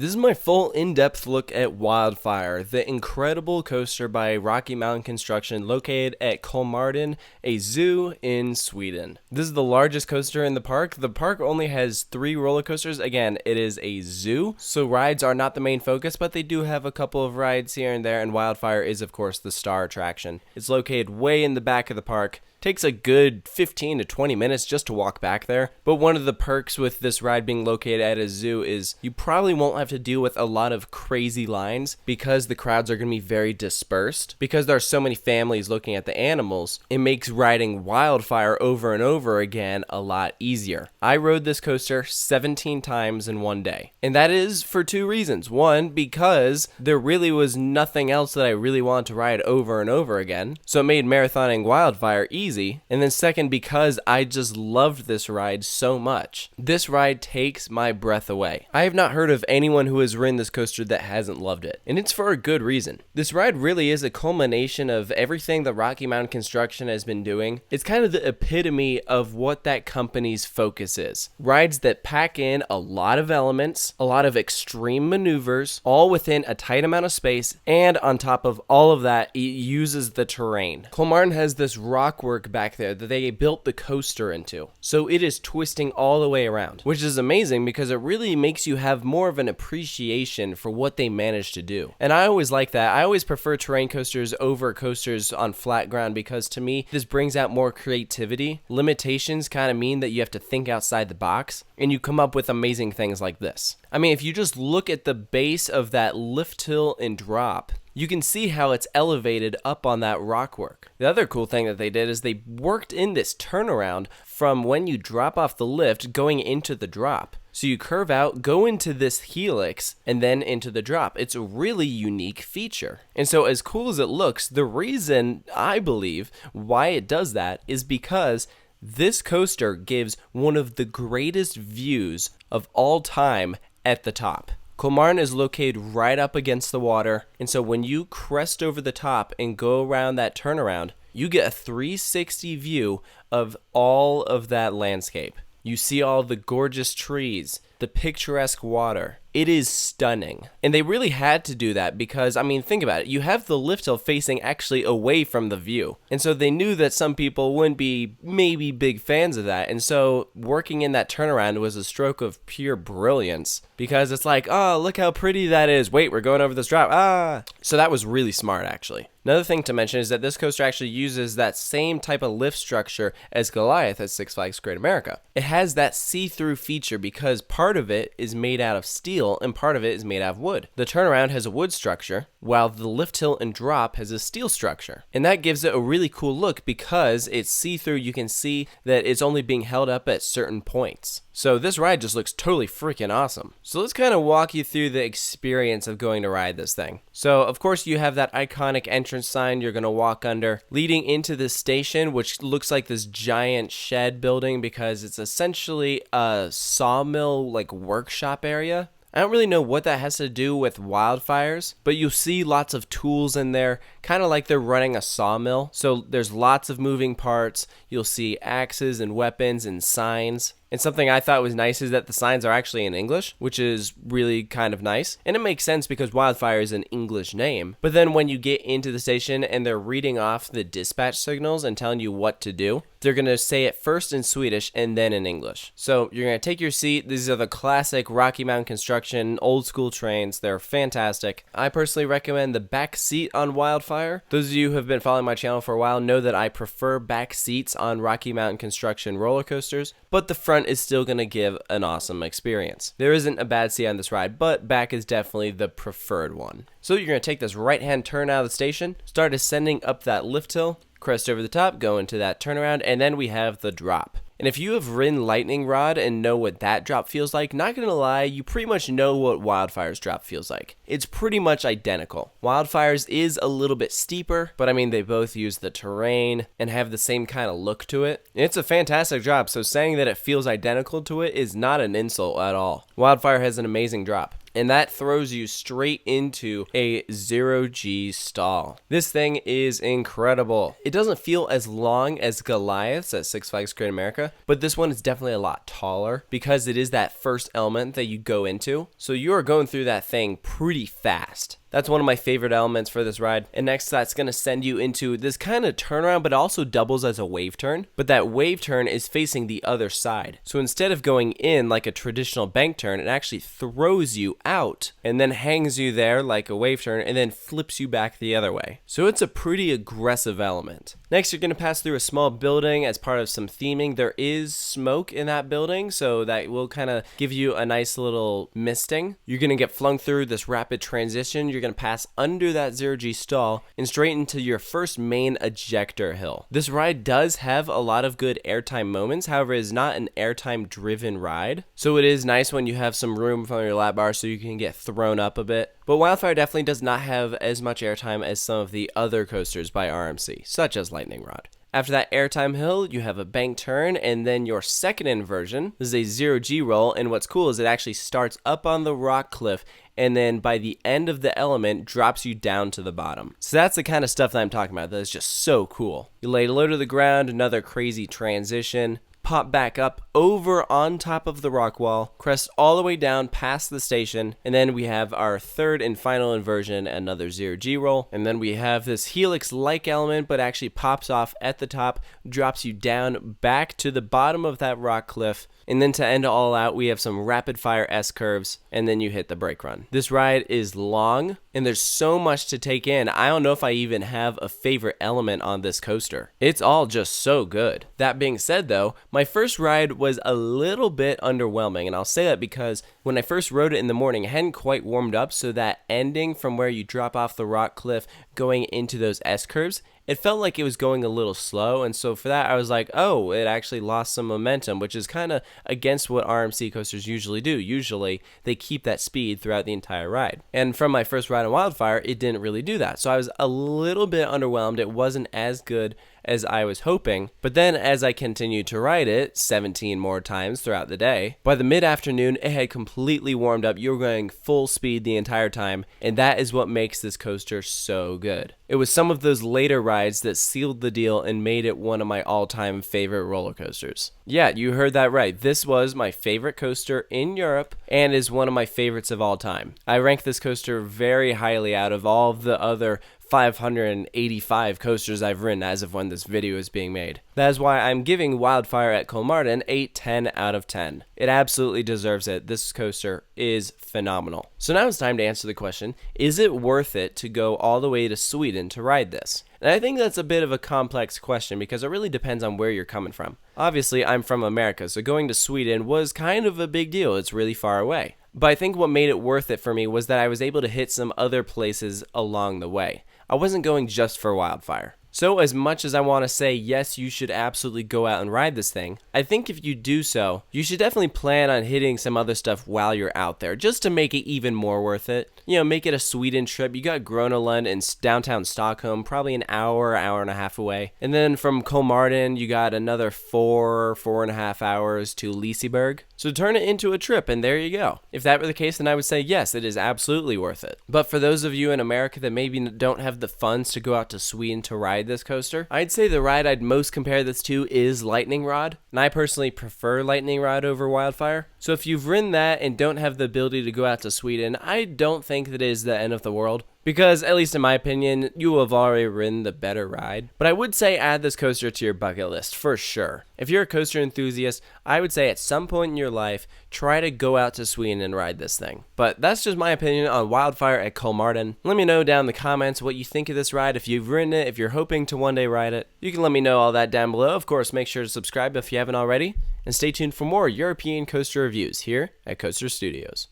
This is my full in-depth look at Wildfire, the incredible coaster by Rocky Mountain Construction located at Kolmården, a zoo in Sweden. This is the largest coaster in the park. The park only has 3 roller coasters. Again, it is a zoo, so rides are not the main focus, but they do have a couple of rides here and there, and Wildfire is, of course, the star attraction. It's located way in the back of the park. Takes a good 15 to 20 minutes just to walk back there. But one of the perks with this ride being located at a zoo is you probably won't have to deal with a lot of crazy lines because the crowds are going to be very dispersed. Because there are so many families looking at the animals, it makes riding Wildfire over and over again a lot easier. I rode this coaster 17 times in one day. And that is for 2 reasons. One, because there really was nothing else that I really wanted to ride over and over again. So it made marathoning Wildfire easy. And then second, because I just loved this ride so much. This ride takes my breath away. I have not heard of anyone who has ridden this coaster that hasn't loved it. And it's for a good reason. This ride really is a culmination of everything that Rocky Mountain Construction has been doing. It's kind of the epitome of what that company's focus is. Rides that pack in a lot of elements, a lot of extreme maneuvers, all within a tight amount of space, and on top of all of that, it uses the terrain. Kolmården has this rock work back there that they built the coaster into. So it is twisting all the way around, which is amazing because it really makes you have more of an appreciation for what they managed to do. And I always like that. I always prefer terrain coasters over coasters on flat ground because to me, this brings out more creativity. Limitations kind of mean that you have to think outside the box and you come up with amazing things like this. I mean, if you just look at the base of that lift hill and drop, you can see how it's elevated up on that rock work. The other cool thing that they did is they worked in this turnaround from when you drop off the lift going into the drop. So you curve out, go into this helix, and then into the drop. It's a really unique feature. And so as cool as it looks, the reason I believe why it does that is because this coaster gives one of the greatest views of all time at the top. Kolmården is located right up against the water, and so when you crest over the top and go around that turnaround, you get a 360 view of all of that landscape. You see all the gorgeous trees, the picturesque water. It is stunning. And they really had to do that because, I mean, think about it. You have the lift hill facing actually away from the view. And so they knew that some people wouldn't be maybe big fans of that. And so working in that turnaround was a stroke of pure brilliance because it's like, oh, look how pretty that is. Wait, we're going over this drop. Ah. So that was really smart, actually. Another thing to mention is that this coaster actually uses that same type of lift structure as Goliath at Six Flags Great America. It has that see-through feature because part of it is made out of steel and part of it is made out of wood. The turnaround has a wood structure, while the lift hill and drop has a steel structure. And that gives it a really cool look because it's see-through. You can see that it's only being held up at certain points. So this ride just looks totally freaking awesome. So let's kind of walk you through the experience of going to ride this thing. So of course you have that iconic entrance sign you're going to walk under, leading into this station, which looks like this giant shed building because it's essentially a sawmill like workshop area. I don't really know what that has to do with wildfires, but you'll see lots of tools in there, kind of like they're running a sawmill. So there's lots of moving parts. You'll see axes and weapons and signs. And something I thought was nice is that the signs are actually in English, which is really kind of nice. And it makes sense because Wildfire is an English name. But then when you get into the station and they're reading off the dispatch signals and telling you what to do, they're going to say it first in Swedish and then in English. So you're going to take your seat. These are the classic Rocky Mountain Construction old school trains. They're fantastic. I personally recommend the back seat on Wildfire. Those of you who have been following my channel for a while know that I prefer back seats on Rocky Mountain Construction roller coasters, but the front is still going to give an awesome experience. There isn't a bad seat on this ride, but back is definitely the preferred one. So you're going to take this right-hand turn out of the station, start ascending up that lift hill, crest over the top, go into that turnaround, and then we have the drop. And if you have ridden Lightning Rod and know what that drop feels like, not gonna lie, you pretty much know what Wildfire's drop feels like. It's pretty much identical. Wildfire's is a little bit steeper, but I mean, they both use the terrain and have the same kind of look to it. It's a fantastic drop, so saying that it feels identical to it is not an insult at all. Wildfire has an amazing drop. and that throws you straight into a 0G stall. This thing is incredible. It doesn't feel as long as Goliath's at Six Flags Great America, but this one is definitely a lot taller because it is that first element that you go into. So you are going through that thing pretty fast. That's one of my favorite elements for this ride. And next, that's going to send you into this kind of turnaround, but it also doubles as a wave turn. But that wave turn is facing the other side. So instead of going in like a traditional bank turn, it actually throws you out and then hangs you there like a wave turn and then flips you back the other way. So it's a pretty aggressive element. Next, you're going to pass through a small building as part of some theming. There is smoke in that building, so that will kind of give you a nice little misting. You're going to get flung through this rapid transition. You're going to pass under that 0G stall and straight into your first main ejector hill. This ride does have a lot of good airtime moments, however, it is not an airtime driven ride. So it is nice when you have some room from your lap bar so you can get thrown up a bit. But Wildfire definitely does not have as much airtime as some of the other coasters by RMC, such as Lightning Rod. After that airtime hill, you have a bank turn, and then your second inversion. This is a 0G roll, and what's cool is it actually starts up on the rock cliff, and then by the end of the element, drops you down to the bottom. So that's the kind of stuff that I'm talking about that is just so cool. You lay low to the ground, another crazy transition. Pop back up over on top of the rock wall, crest all the way down past the station, and then we have our third and final inversion, another 0G roll, and then we have this helix-like element but actually pops off at the top, drops you down back to the bottom of that rock cliff, and then to end it all out, we have some rapid-fire S-curves, and then you hit the brake run. This ride is long, and there's so much to take in. I don't know if I even have a favorite element on this coaster. It's all just so good. That being said, though, my first ride was a little bit underwhelming, and I'll say that because when I first rode it in the morning, it hadn't quite warmed up, so that ending from where you drop off the rock cliff going into those S-curves, it felt like it was going a little slow, and so for that I was like, oh, it actually lost some momentum, which is kind of against what RMC coasters usually do. Usually they keep that speed throughout the entire ride. And from my first ride on Wildfire, it didn't really do that. So I was a little bit underwhelmed. It wasn't as good as I was hoping, but then as I continued to ride it 17 more times throughout the day, by the mid-afternoon it had completely warmed up. You were going full speed the entire time, and that is what makes this coaster so good. It was some of those later rides that sealed the deal and made it one of my all-time favorite roller coasters. Yeah, you heard that right. This was my favorite coaster in Europe and is one of my favorites of all time. I rank this coaster very highly out of all of the other 585 coasters I've ridden as of when this video is being made. That is why I'm giving Wildfire at Kolmården a 10 out of 10. It absolutely deserves it. This coaster is phenomenal. So now it's time to answer the question, is it worth it to go all the way to Sweden to ride this? And I think that's a bit of a complex question because it really depends on where you're coming from. Obviously, I'm from America, so going to Sweden was kind of a big deal. It's really far away. But I think what made it worth it for me was that I was able to hit some other places along the way. I wasn't going just for Wildfire. So as much as I want to say, yes, you should absolutely go out and ride this thing, I think if you do so, you should definitely plan on hitting some other stuff while you're out there, just to make it even more worth it. You know, make it a Sweden trip. You got Grönalund in downtown Stockholm, probably an hour and a half away. And then from Kolmården, you got another 4.5 hours to Liseberg. So turn it into a trip, and there you go. If that were the case, then I would say, yes, it is absolutely worth it. But for those of you in America that maybe don't have the funds to go out to Sweden to ride this coaster, I'd say the ride I'd most compare this to is Lightning Rod, and I personally prefer Lightning Rod over Wildfire. So if you've ridden that and don't have the ability to go out to Sweden, I don't think that it is the end of the world. Because, at least in my opinion, you will have already ridden the better ride. But I would say add this coaster to your bucket list, for sure. If you're a coaster enthusiast, I would say at some point in your life, try to go out to Sweden and ride this thing. But that's just my opinion on Wildfire at Kolmården. Let me know down in the comments what you think of this ride, if you've ridden it, if you're hoping to one day ride it. You can let me know all that down below. Of course, make sure to subscribe if you haven't already. And stay tuned for more European coaster reviews here at Coaster Studios.